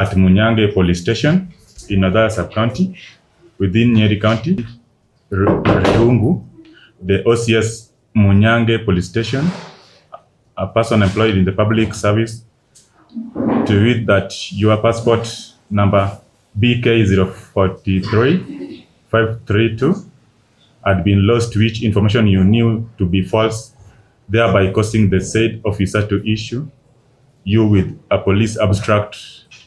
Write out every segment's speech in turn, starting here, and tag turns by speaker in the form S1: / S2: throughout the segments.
S1: at Munyange Police Station in another sub-county within Nyeri County, Rungu, the OCS Munyange Police Station, a person employed in the public service, to read that your passport number BK043532 had been lost, which information you knew to be false, thereby causing the said officer to issue you with a police abstract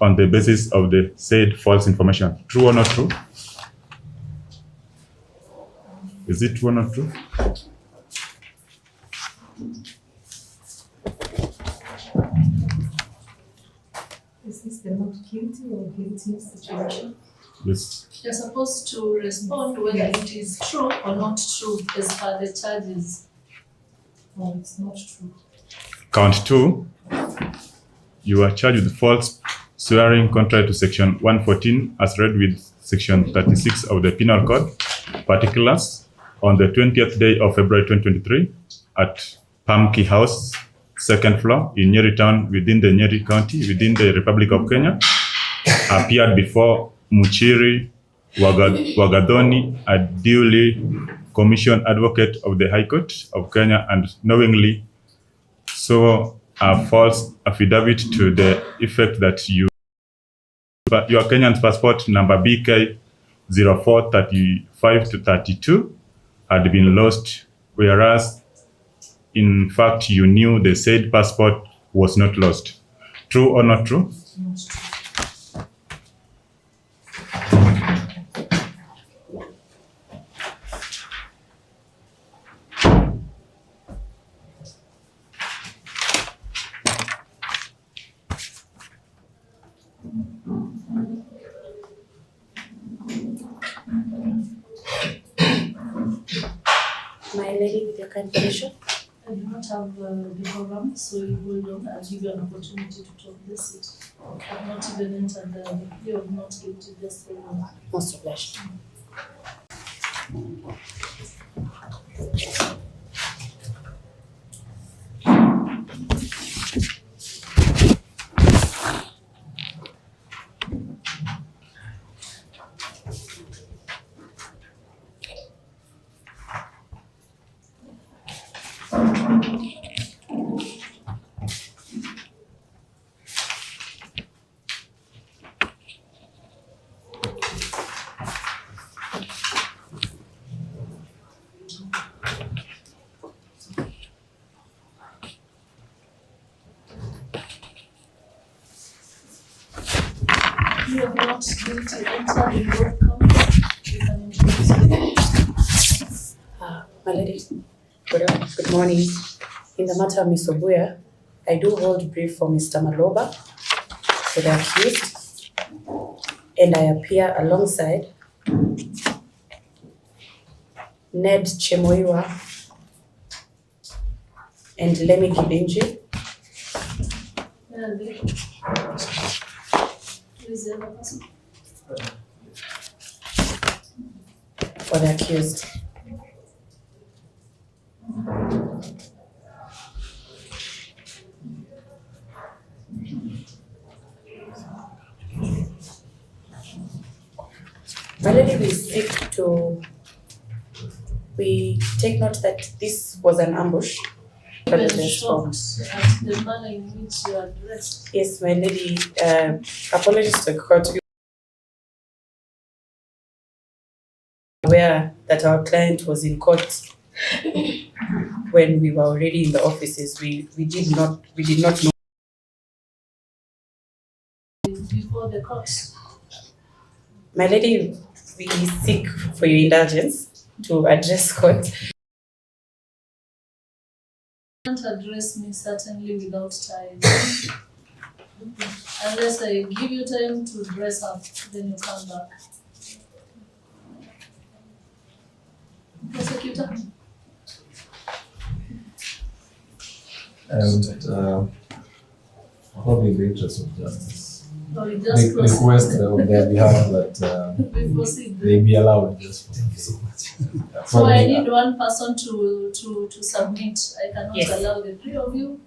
S1: on the basis of the said false information. True or not true? Is it true or not true?
S2: Is this the not guilty or guilty situation?
S1: Yes.
S3: You're supposed to respond whether it is true or not true as per the charges.
S2: No, it's not true.
S1: Count 2. You are charged with false swearing contrary to section 114 as read with section 36 of the Penal Code, particulars, on the 20th day of February 2023 at Pamki House, 2nd floor in Nyeri Town within the Nyeri County, within the Republic of Kenya, appeared before Muchiri Wagadoni, a duly commissioned advocate of the High Court of Kenya, and knowingly so a false affidavit to the effect that your Kenyan passport number BK 0435-32 had been lost, whereas in fact you knew the said passport was not lost. True or not true?
S2: Not true.
S4: My lady, with your kind permission.
S3: I do not have the program, so you will don't give you an opportunity to talk this it. I've not even entered the plea of not guilty just for you.
S4: Most obliged.
S3: You have not guilty entered in both counts. You can introduce yourself.
S4: My lady, good morning. In the matter of Ms. Obuya, I do hold brief for Mr. Maloba for the accused, and I appear alongside Ned Chemoiwa and Lemmy Kibenji.
S3: Who is the other person?
S4: For the accused. My lady, we take note that this was an ambush.
S3: You were shocked at the manner in which you are dressed.
S4: Yes, my lady, apologies to the court. Aware that our client was in court when we were already in the offices. We did not know.
S3: Before the court.
S4: My lady, we seek for your indulgence to address court.
S3: You can't address me certainly without time. Unless I give you time to dress up, then you come back. Prosecutor?
S5: And probably in the interest of justice,
S3: Or you just
S5: request on their behalf that
S3: we proceed.
S5: they be allowed just for thank you so much.
S3: So I need one person to submit. I cannot
S4: Yes.
S3: allow the three of you.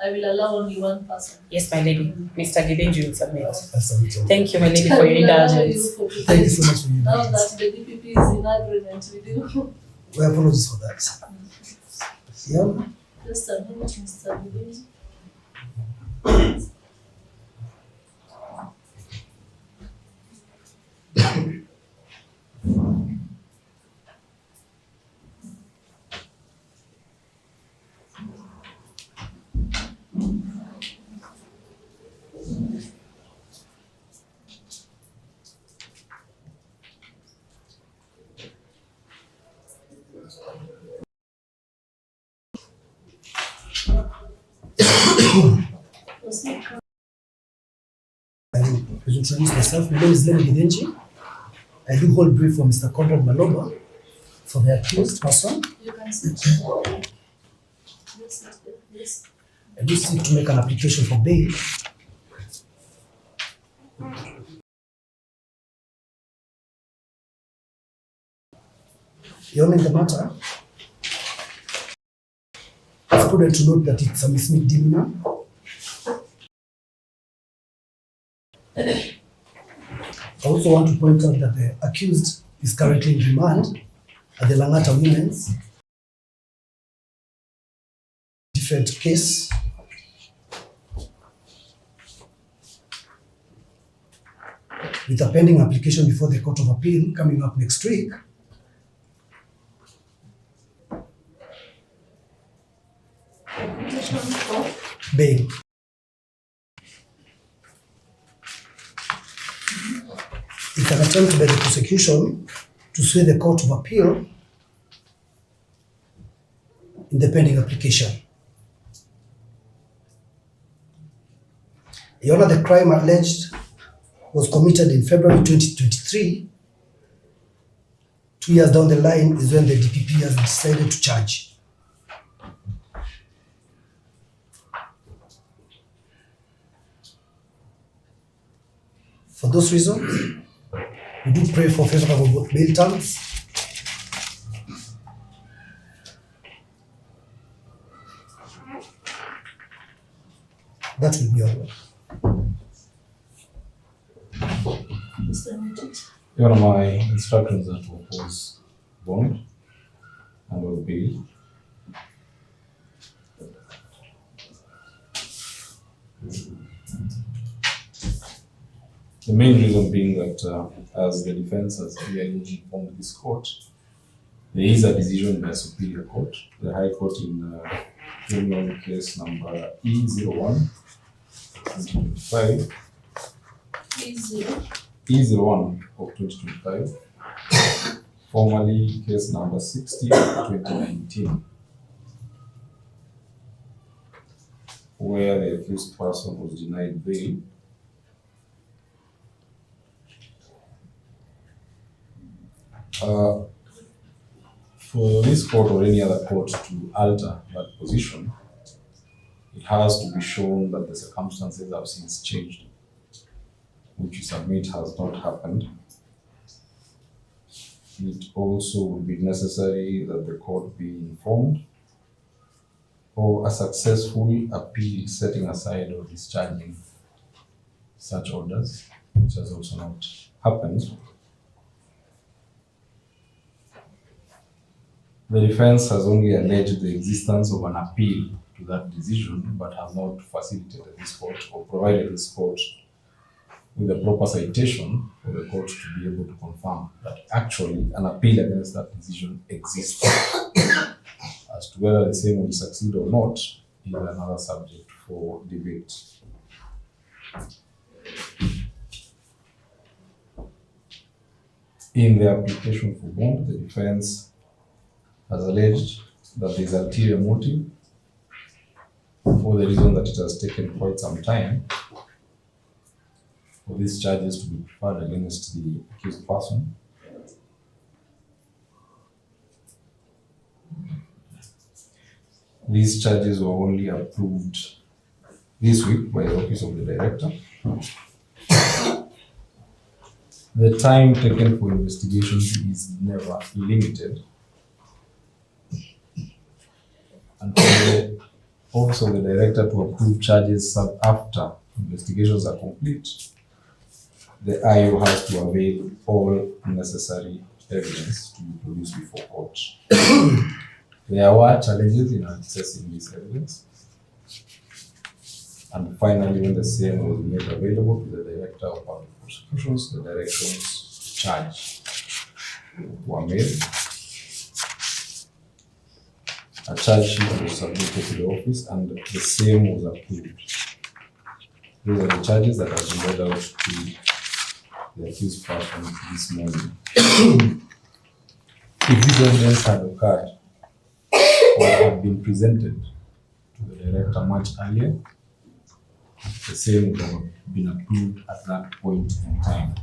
S3: I will allow only one person.
S4: Yes, my lady. Mr. Gidenji will submit.
S6: I'll submit all.
S4: Thank you, my lady,
S3: I
S4: for
S3: will
S4: your
S3: allow
S4: indulgence.
S3: you for today.
S6: Thank you so much for your
S3: Now
S6: indulgence.
S3: that the DPP is in agreement with you.
S6: Well, apologies for that. Yeah.
S3: Just a minute, Mr. Gidenji. Proceed.
S6: I will introduce myself. My name is Lenny Gidenji. I do hold brief for Mr. Conrad Maloba for the accused person.
S3: You can sit. Yes, yes.
S6: I do seek to make an application for bail. Your Honor, in the matter, it's prudent to note that it's a misdemeanor. I also want to point out that the accused is currently in remand at the Langata Women's different case. With a pending application before the Court of Appeal coming up next week.
S3: Application for
S6: Bail. It's an attempt by the prosecution to sway the Court of Appeal in the pending application. Your Honor, the crime alleged was committed in February 2023. 2 years down the line is when the DPP has decided to charge. For those reasons, we do pray for favorable bail terms. That will be all.
S3: Mr. Mutiti.
S5: Your Honor, my instructions are to oppose bond and or bail. The main reason being that, as the defense has clearly informed this court, there is a decision by a superior court, the High Court in criminal case number E01 2025. E01 of 2025, formerly case number 60 of 2019, where the accused person was denied bail for this court or any other court to alter that position, it has to be shown that the circumstances have since changed, which you submit has not happened. It also would be necessary that the court be informed of a successful appeal setting aside or discharging such orders, which has also not happened. The defense has only alleged the existence of an appeal to that decision, but has not facilitated this court or provided this court with a proper citation for the court to be able to confirm that actually an appeal against that decision exists. As to whether the same will succeed or not is another subject for debate. In the application for bond, the defense has alleged that there is ulterior motive for the reason that it has taken quite some time for these charges to be preferred against the accused person. These charges were only approved this week by the Office of the Director. The time taken for investigation is never limited. And for the Office of the Director to approve charges after investigations are complete, the IO has to avail all necessary evidence to be produced before court. There were challenges in accessing this evidence. And finally, when the same was made available to the Director of Public Prosecutions, the directions charge were made. A charge sheet was submitted to the office and the same was approved. These are the charges that have been read out to the accused person this morning. If these evidence had occurred or had been presented to the Director much earlier, the same would have been approved at that point in time.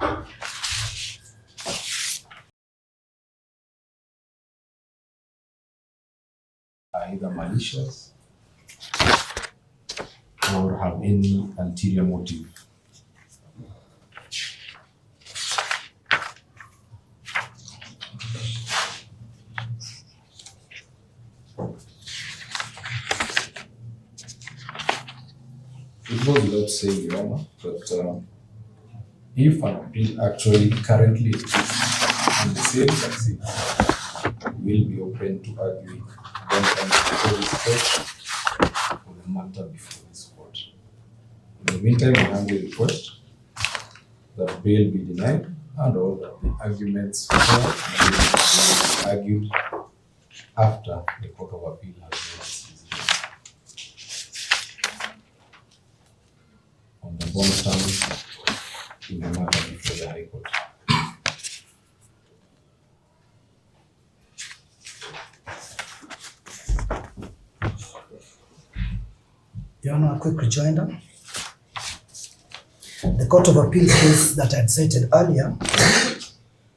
S5: Are either malicious or have any ulterior motive. It goes without saying, Your Honor, that if an appeal actually currently exists and the same succeeds, will be open to argue one time before this court or the matter before this court. In the meantime, I humbly request that bail be denied and all that the arguments will be argued after the Court of Appeal has made its decision. On the bond terms in the matter before the High Court.
S6: Your Honor, a quick rejoinder. The Court of Appeal case that I had cited earlier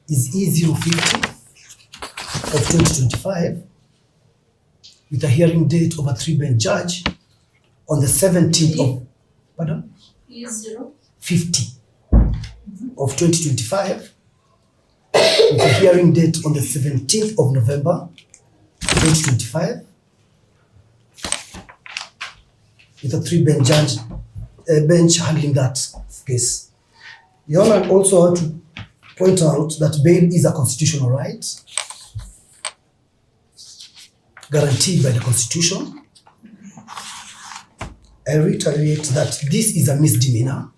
S6: is E050 of 2025 with a hearing date of a 3-bench judge on the 17th of, pardon?
S3: E0
S6: 50 of 2025 with a hearing date on the 17th of November 2025 with a 3-bench judge bench handling that case. Your Honor, also want to point out that bail is a constitutional right guaranteed by the Constitution. I reiterate that this is a misdemeanor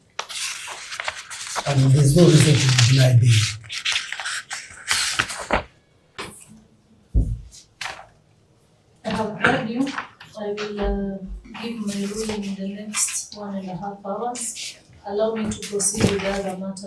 S6: and there is no reason to deny bail.
S3: I have heard you. I will give my ruling in the next 1.5 hours. Allow me to proceed with the other matter.